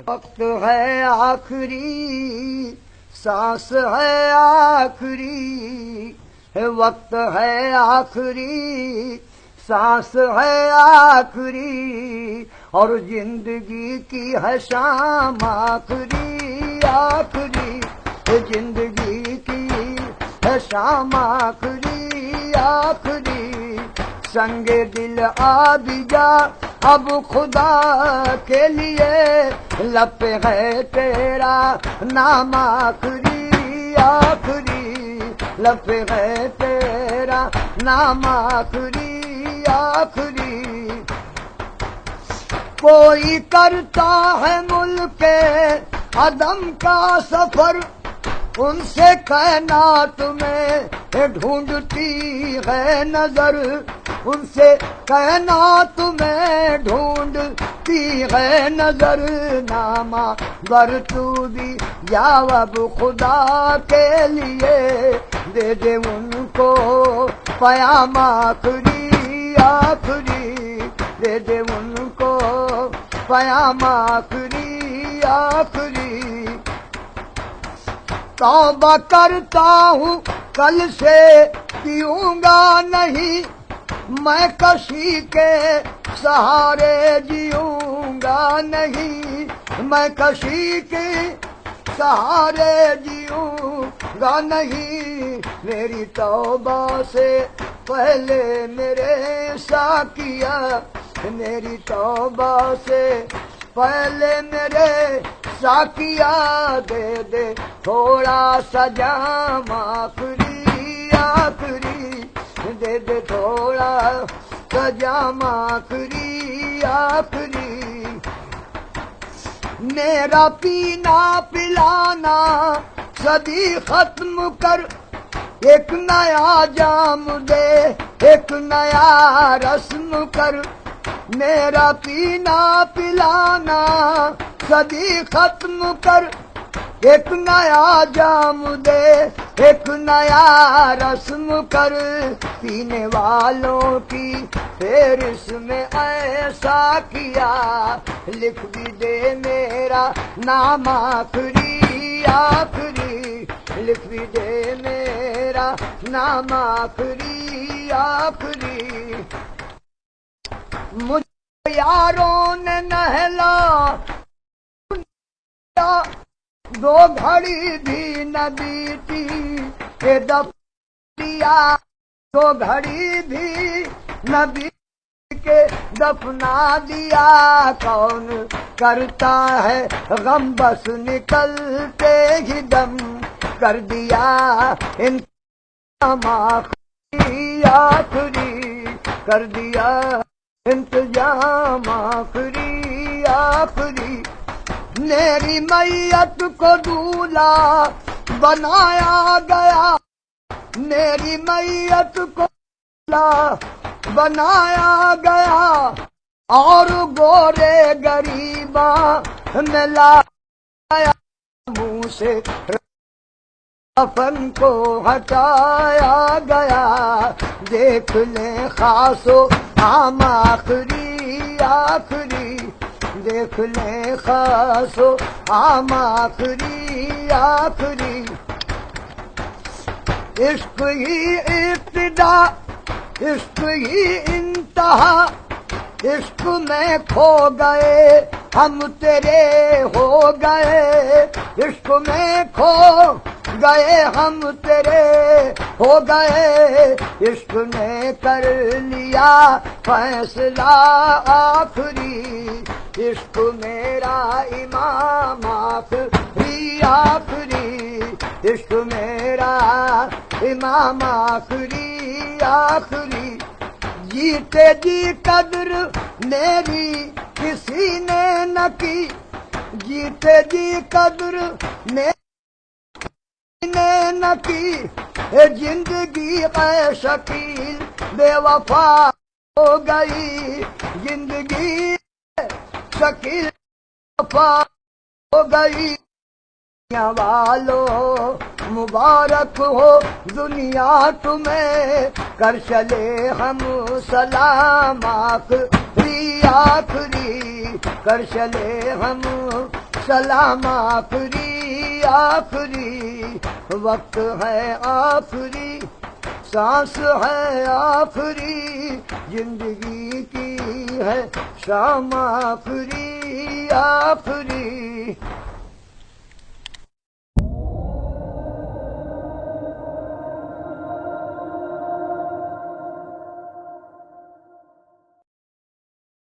وقت ہے آخری سانس ہے آخری وقت ہے آخری سانس ہے آخری اور زندگی کی ہے شام آخری آخری زندگی کی ہے شام آخری آخری سنگ دل آ بھی جا اب خدا کے لیے لب پہ ہے تیرا نام آخری آخری لب پہ ہے تیرا نام آخری آخری کوئی کرتا ہے ملک عدم کا سفر ان سے کائنات میں ڈھونڈتی ہے نظر ان سے کائنات میں ڈھونڈتی ہے نظر نامہ ور تو بھی جواب خدا کے لیے دے دے ان کو پیام آخری آخری دے دے ان کو پیام آخری آخری توبہ کرتا ہوں کل سے پیوں گا نہیں میں کسی کے سہارے جیوں گا نہیں میں کسی کے سہارے جیوں گا نہیں میری توبہ سے پہلے میرے ساقیا میری توبہ سے پہلے میرے ساقیا دے دے تھوڑا سا جام آخری آخری دے دے تھوڑا سا جام آخری آخری میرا پینا پلانا صدی ختم کر ایک نیا جام دے ایک نیا رسم کر میرا پینا پلانا صدی ختم کر ایک نیا جام دے ایک نیا رسم کر پینے والوں کی فہرست میں ایسا کیا لکھ بھی دے میرا نام آخری آخری لکھ بھی دے میرا نام آخری آخری مجھے یاروں نے نہلا دو گھڑی بھی نہ بیتی کہ دفن دیا دو گھڑی بھی نہ بیتی کہ دفنا دیا کون کرتا ہے غم بس نکلتے ہی دم کر دیا انتظام آخری آخری کر دیا انتظام آخری آخری میری میت کو دولہا بنایا گیا میری میت کو دولہا بنایا گیا اور گورے غریباں میں لایا منہ سے کفن کو ہٹایا گیا دیکھ لیں خاص و عام آخری آخری دیکھ لیں خاص و عام آخری آخری عشق ہی ابتدا عشق ہی انتہا عشق میں کھو گئے ہم تیرے ہو گئے عشق میں کھو گئے ہم تیرے ہو گئے عشق نے کر لیا فیصلہ آخری عشق میرا امام آخری آخری عشق میرا امام آخری آخری جیتے جی قدر میری کسی نے نہ کی جیتے جی قدر میری نے نہ کی زندگی اے شکیل بے وفا ہو گئی زندگی شکیل وفا ہو گئی والو مبارک ہو دنیا تمہیں کر چلے ہم سلام آخری آخری کر چلے ہم سلام آخری آخری وقت ہے آخری سانس ہے آخری زندگی کی ہے شام آخری آخری